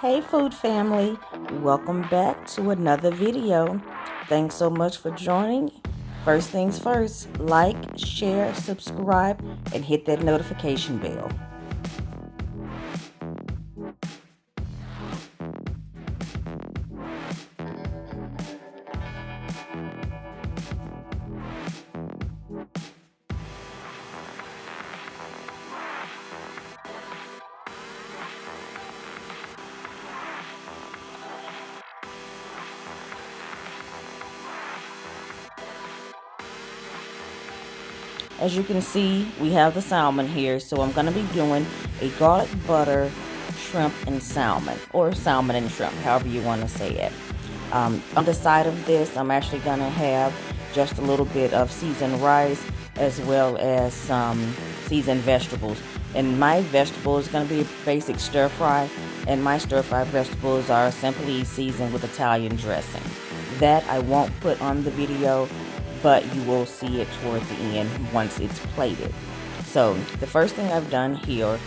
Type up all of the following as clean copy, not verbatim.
Hey food family, welcome back to another video. Thanks so much for joining. First things first, like, share, subscribe, and hit that notification bell. As you can see, we have the salmon here, so I'm going to be doing a garlic butter shrimp and salmon, or salmon and shrimp, however you want to say it. On the side of this, I'm actually going to have just a little bit of seasoned rice as well as some seasoned vegetables. And my vegetable is going to be a basic stir fry, and my stir fry vegetables are simply seasoned with Italian dressing. That I won't put on the video, but you will see it toward the end once it's plated. So the first thing I've done here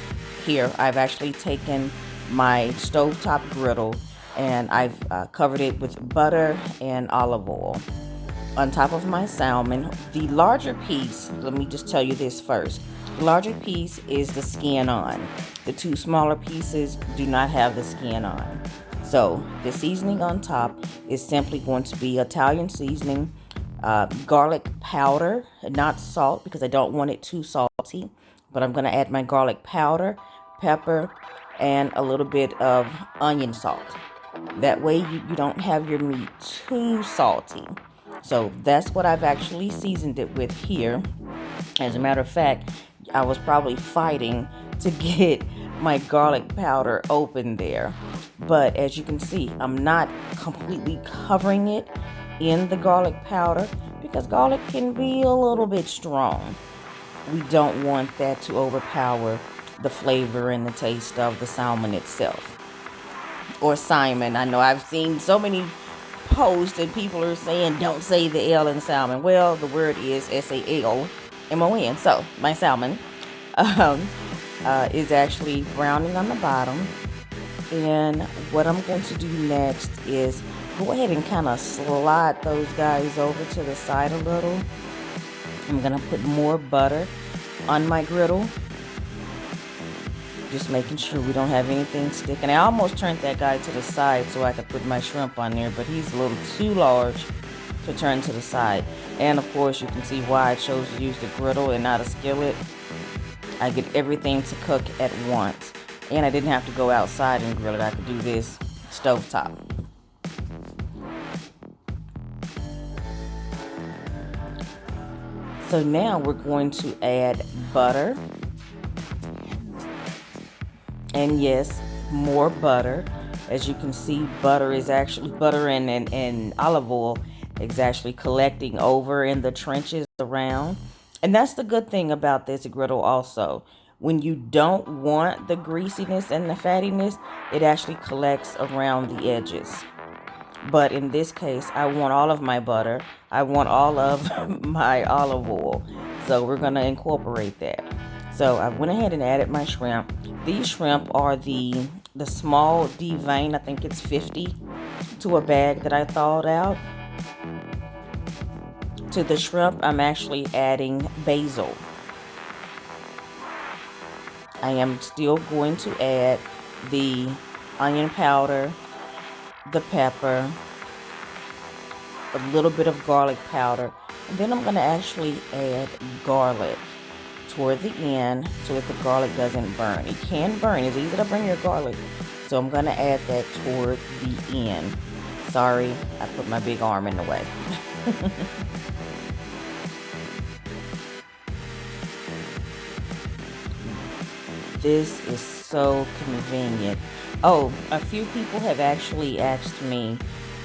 I've actually taken my stovetop griddle and I've covered it with butter and olive oil. On top of my salmon, the larger piece, let me just tell you this first. The larger piece is the skin on. The two smaller pieces do not have the skin on. So the seasoning on top is simply going to be Italian seasoning, garlic powder, not salt because I don't want it too salty, but I'm going to add my garlic powder, pepper, and a little bit of onion salt. That way you don't have your meat too salty. So that's what I've actually seasoned it with here. As a matter of fact, I was probably fighting to get my garlic powder open there. But as you can see, I'm not completely covering it in the garlic powder because garlic can be a little bit strong. We don't want that to overpower the flavor and the taste of the salmon itself. Or Simon. I know I've seen so many posts and people are saying don't say the L in salmon. Well, the word is Salmon. So my salmon is actually browning on the bottom. And what I'm going to do next is go ahead and kind of slide those guys over to the side a little. I'm going to put more butter on my griddle. Just making sure we don't have anything sticking. I almost turned that guy to the side so I could put my shrimp on there, but he's a little too large to turn to the side. And of course, you can see why I chose to use the griddle and not a skillet. I get everything to cook at once. And I didn't have to go outside and grill it. I could do this stovetop. So now we're going to add butter. And yes, more butter. As you can see, butter and olive oil is actually collecting over in the trenches around. And that's the good thing about this griddle also. When you don't want the greasiness and the fattiness, it actually collects around the edges. But in this case, I want all of my butter. I want all of my olive oil. So we're going to incorporate that. So I went ahead and added my shrimp. These shrimp are the small D-vein. I think it's 50 to a bag that I thawed out. To the shrimp, I'm actually adding basil. I am still going to add the onion powder, the pepper, a little bit of garlic powder, and then I'm going to actually add garlic toward the end so that the garlic doesn't burn. It can burn. It's easy to burn your garlic. So I'm going to add that toward the end. Sorry, I put my big arm in the way. This is so convenient. Oh, a few people have actually asked me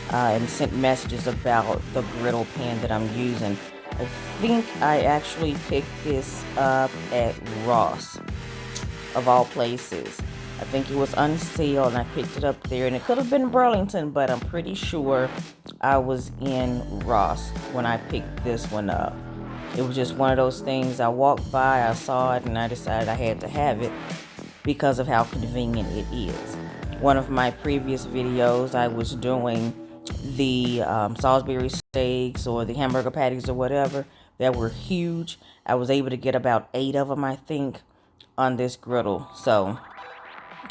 and sent messages about the griddle pan that I'm using. I think I actually picked this up at Ross, of all places. I think it was on sale and I picked it up there. And it could have been Burlington, but I'm pretty sure I was in Ross when I picked this one up. It was just one of those things. I walked by, I saw it, and I decided I had to have it. because of how convenient it is. One of my previous videos, I was doing the Salisbury steaks or the hamburger patties or whatever that were huge. I was able to get about 8 of them, I think, on this griddle. So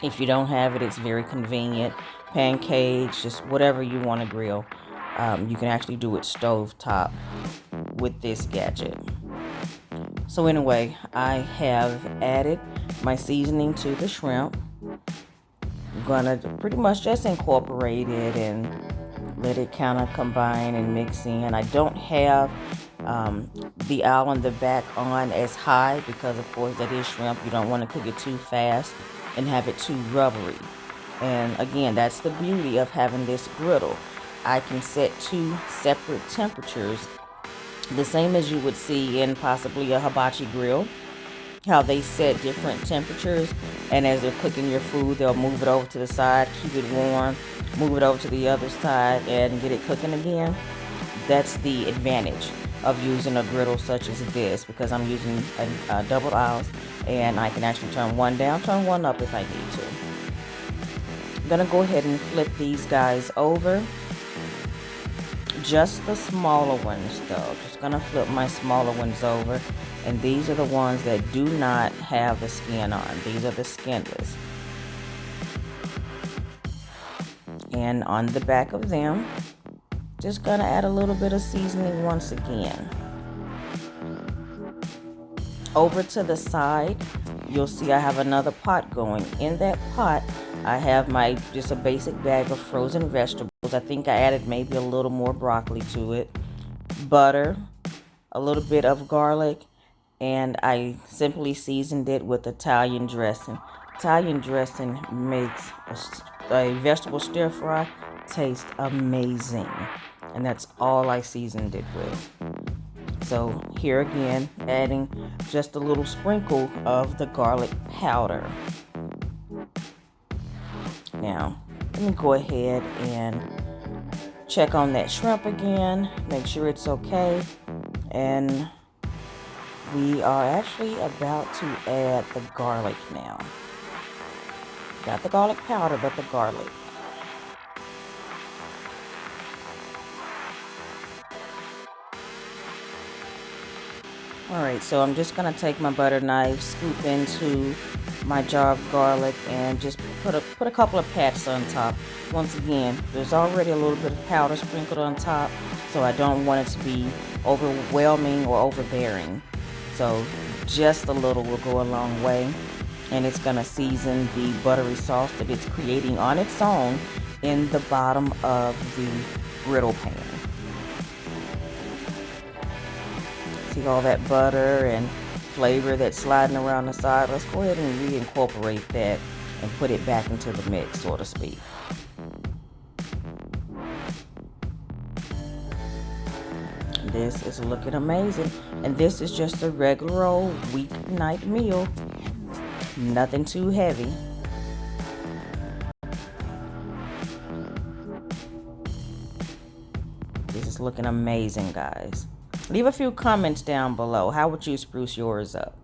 if you don't have it, it's very convenient. Pancakes, just whatever you want to grill. You can actually do it stove top with this gadget. So anyway, I have added my seasoning to the shrimp. I'm gonna pretty much just incorporate it and let it kind of combine and mix in. I don't have the owl on the back on as high because of course that is shrimp. You don't want to cook it too fast and have it too rubbery. And again, that's the beauty of having this griddle. I can set 2 separate temperatures, the same as you would see in possibly a hibachi grill, how they set different temperatures, and as they're cooking your food, they'll move it over to the side, keep it warm, move it over to the other side, and get it cooking again. That's the advantage of using a griddle such as this, because I'm using a double aisles, and I can actually turn one down, turn one up if I need to. I'm gonna go ahead and flip these guys over. Just the smaller ones though. Just gonna flip my smaller ones over. And these are the ones that do not have the skin on. These are the skinless. And on the back of them, just gonna add a little bit of seasoning once again. Over to the side, you'll see I have another pot going. In that pot, I have just a basic bag of frozen vegetables. I think I added maybe a little more broccoli to it. Butter, a little bit of garlic, and I simply seasoned it with Italian dressing. Italian dressing makes a vegetable stir fry taste amazing. And that's all I seasoned it with. So here again, adding just a little sprinkle of the garlic powder. Now, let me go ahead and check on that shrimp again, make sure it's okay. And we are actually about to add the garlic now. Got the garlic powder, but the garlic. Alright, so I'm just going to take my butter knife, scoop into my jar of garlic, and just put a couple of pats on top. Once again, there's already a little bit of powder sprinkled on top, so I don't want it to be overwhelming or overbearing. So just a little will go a long way, and it's going to season the buttery sauce that it's creating on its own in the bottom of the griddle pan. See all that butter and flavor that's sliding around the side? Let's go ahead and reincorporate that and put it back into the mix, so to speak. This is looking amazing, and this is just a regular old weeknight meal. Nothing too heavy. This is looking amazing, guys. Leave a few comments down below. How would you spruce yours up?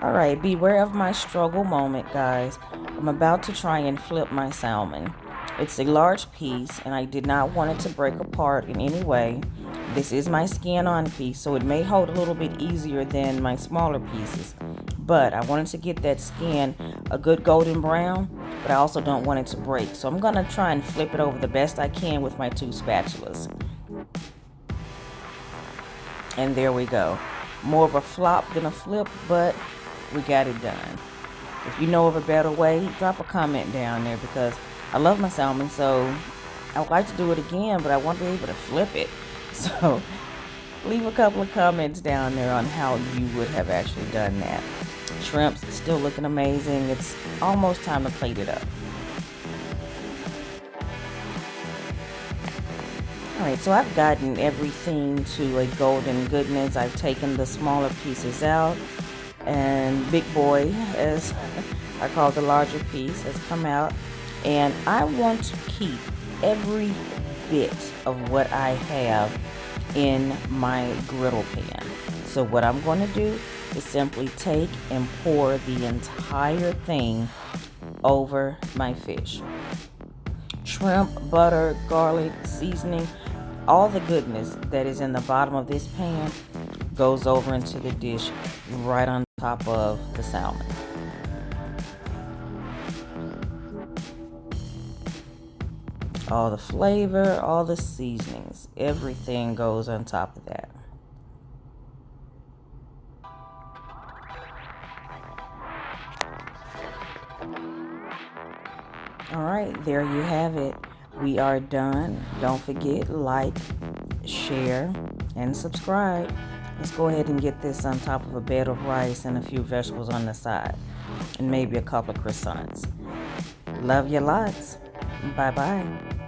Alright, beware of my struggle moment, guys. I'm about to try and flip my salmon. It's a large piece, and I did not want it to break apart in any way. This is my skin-on piece, so it may hold a little bit easier than my smaller pieces. But I wanted to get that skin a good golden brown, but I also don't want it to break. So I'm going to try and flip it over the best I can with my 2 spatulas. And there we go. More of a flop than a flip, but we got it done. If you know of a better way, drop a comment down there, because I love my salmon, so I would like to do it again, but I want to be able to flip it. So leave a couple of comments down there on how you would have actually done that. Shrimp's still looking amazing. It's almost time to plate it up. Alright, so I've gotten everything to a golden goodness. I've taken the smaller pieces out, and Big Boy, as I call the larger piece, has come out. And I want to keep every bit of what I have in my griddle pan. So what I'm going to do is simply take and pour the entire thing over my fish. Shrimp, butter, garlic, seasoning, all the goodness that is in the bottom of this pan goes over into the dish right on top of the salmon. All the flavor, all the seasonings, everything goes on top of that. All right, there you have it. We are done. Don't forget, like, share, and subscribe. Let's go ahead and get this on top of a bed of rice and a few vegetables on the side, and maybe a couple of croissants. Love you lots. Bye-bye.